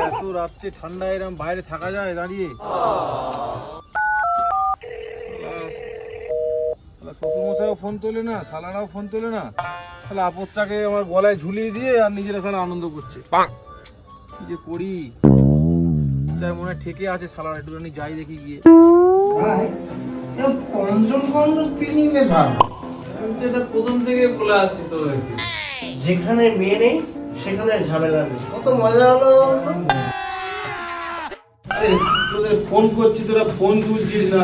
এত রাত্রে ঠান্ডা এরকম বাইরে থাকা যায় দাঁড়িয়ে? শ্বশুরমশাইও ফোন তোলে না, শালারাও ফোন তোলে না, তাহলে আপদটাকে আমার গলায় ঝুলিয়ে দিয়ে আর নিজেরা তাহলে আনন্দ করছে। কি যে করি, তাই মনে হয় ঠেকে আছে শালারা, একটুখানি যাই দেখি গিয়ে। প্রথম থেকে বলে আসছি তো, যেখানে মেয়ে নেই সেখানে ঝামেলা নেই। কত মজা হলো। তোদের ফোন করছি, তোরা ফোন তুলছিস না।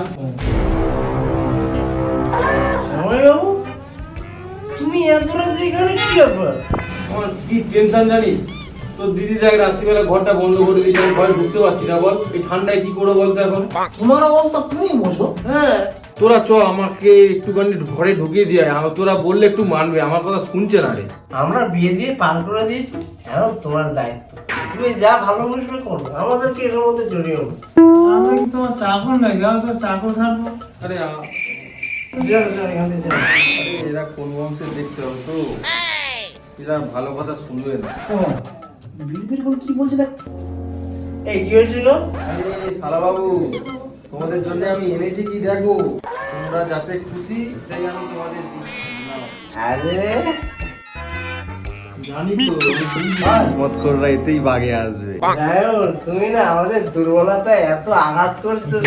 বাবু, তুমি এত রাতে এখানে কি ব্যাপার? আমার কি টেনশন জানিস? তোর দিদি দেখ রাত্রিবেলা ঘরটা বন্ধ করে দিয়েছে, আমি ঘরে ঢুকতে পারছি না। বল এই ঠান্ডায় কি করে বলতো এখন? তোমার অবস্থা তুমি বোঝো। হ্যাঁ, তোরা চ আমাকে একটুখানি ঘরে ঢুকিয়ে দিয়ে আয়। তোরা বললে একটু মানবে, আমার কথা শুনছে না রে। আমরা বিয়ে দিয়ে পার করে দিয়েছি, এখন তোমার দায়িত্ব। তুমি যা ভালো বুঝবে করো, আমাদেরকে এর মধ্যে জড়িও না। আমরা কি তোমার চাকর নাকি? আমি তোমার চাকর থাকবো? আরে এরা কোন বংশের দেখতে হবে তো, এরা ভালো কথা শুনবে না। কি বলছে দেখ। এই কি হয়েছিল? আরে শালা বাবু, তোমাদের জন্য আমি এনেছি কি দেখো, তোমরা যাতে খুশি তাই আমি তোমাদের দিচ্ছি। আরে জানি তো মতখোররা এতেই বাগে আসবে। তুমি না আমাদের দুর্বলতায় এত আঘাত করছো।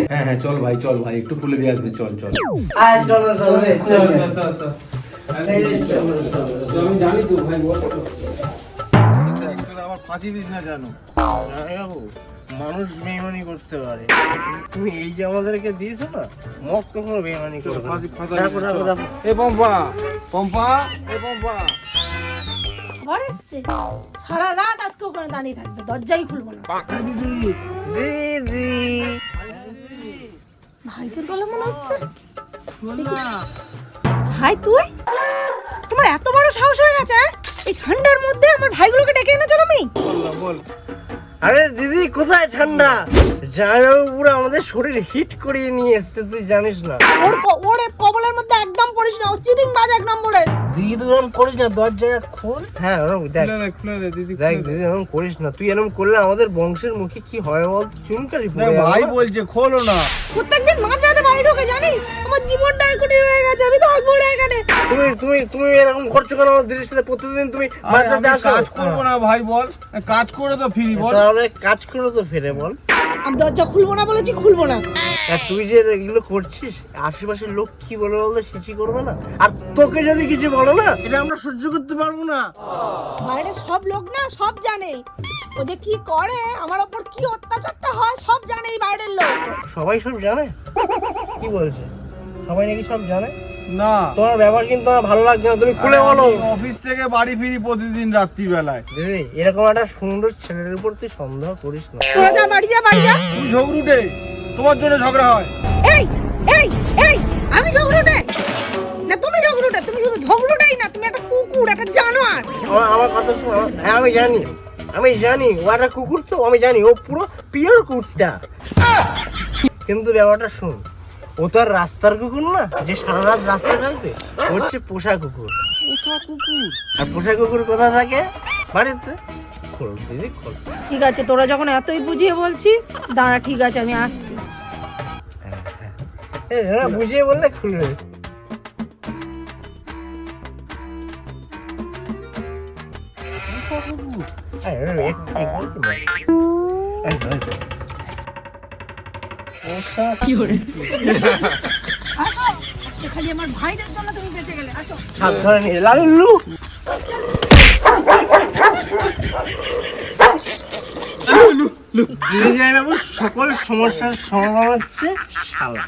হ্যাঁ হ্যাঁ, চল ভাই, চল ভাই, একটু খুলে দিয়ে আসবে। চল চল আর চলো চলো চলো চলো। আমি জানি তো ভাই, আমার ফাঁসি দিস না জানো। মানুষ বেইমানি করতে পারে, তুমি এই যে আমাদেরকে দিয়েছো না, মত কখনো বেইমানি করবে না। এ পম্পা, পম্পা, এ পম্পা। ঘর এসছে, সারা রাত আজকে ওখানে দাঁড়িয়ে থাকবে, দরজাই খুলবো না। দিদি দিদি, ভাইদের গলা মনে হচ্ছে। ভাই তুই, তোমার এত বড় সাহস হয়ে গেছে? এই ঠান্ডার মধ্যে আমার ভাইগুলোকে ডেকে এনেছো তুমি? বল। আরে দিদি কোথায় ঠান্ডা? জামাইবাবু পুরো আমাদের শরীর হিট করিয়ে নিয়ে এসছে, তুই জানিস না। ওর কবলের মধ্যে একদম পড়িস না, ও চিটিং বাজ এক নম্বরে। দিদি তুই এরকম করিস না, দরজা খোল। হ্যাঁ দেখ খুলে দে দিদি, দেখ দিদি এরকম করিস না। তুই এরকম করলে আমাদের বংশের মুখে কি হয় বল? চুনকালি পড়ে যাবে। ভাই বলছে খোলো না। প্রত্যেকদিন মাঝরাতে বাড়ি ঢোকে জানিস? আমার জীবনটা এখনই হয়ে গেছে, আমি তো আসবো না এখানে। তুমি তুমি তুমি এরকম করছো কেন আমার দিদির সাথে? প্রতিদিন তুমি বাচ্চাতে আসো। কাজ করবো না ভাই বল, কাজ করে তো ফিরি বল। তাহলে কাজ করে তো ফিরে বল। আমি দরজা খুলবো না বলেছি, খুলবো না। আর তুই যে এগুলো করছিস, আশেপাশের লোক কি বলে বলতে সিচি করবে না? আর তোকে যদি কিছু বলে না, এটা আমরা সহ্য করতে পারবো না। বাইরে সব লোক না সব জানে ও যে কি করে, আমার ওপর কি অত্যাচারটা হয় সব জানে এই বাইরের লোক। সবাই সব জানে? কি বলছে? সবাই নাকি সব জানে? না, তোমার ব্যবহার কিন্তু আমার ভালো লাগছে না, তুমি খুলে বলো। অফিস থেকে বাড়ি ফিরি প্রতিদিন রাত্রি বেলায়। দিদি এরকম একটা সুন্দর ছেলের উপর তুই সন্দেহ করিস না। তোরা যা বাড়ি যা, বাড়ি যা। তুমি ঝগড়ুটে, তোমার জন্য ঝগড়া হয়। এই এই এই, আমি ঝগড়ুটে না, তুমি ঝগড়ুটে। তুমি শুধু ঝগড়ুটেই না, তুমি একটা কুকুর, একটা জানোয়ার। আমার কথা শোনো। হ্যাঁ আমি জানি ও একটা কুকুর, তো আমি জানি ও পুরো পিওর কুত্তা। কিন্তু ব্যাপারটা শোন, ও তো আর রাস্তার কুকুর না যে সারা রাত রাস্তায় থাকবে। ও হচ্ছে পোষা কুকুর। আর পোষা কুকুর কোথায় থাকে? বাড়িতে। খোল দিদি খোল। ঠিক আছে, তোরা যখন এতই বুঝিয়ে বলছিস, দাঁড়া ঠিক আছে আমি আসছি। বুঝিয়ে বললে খুলবে। আসো, আজকে খালি আমার ভাইদের জন্য তুমি বেঁচে গেলে। আসো। সাবধানে লালু। সকল সমস্যার সমাধান হচ্ছে শালা।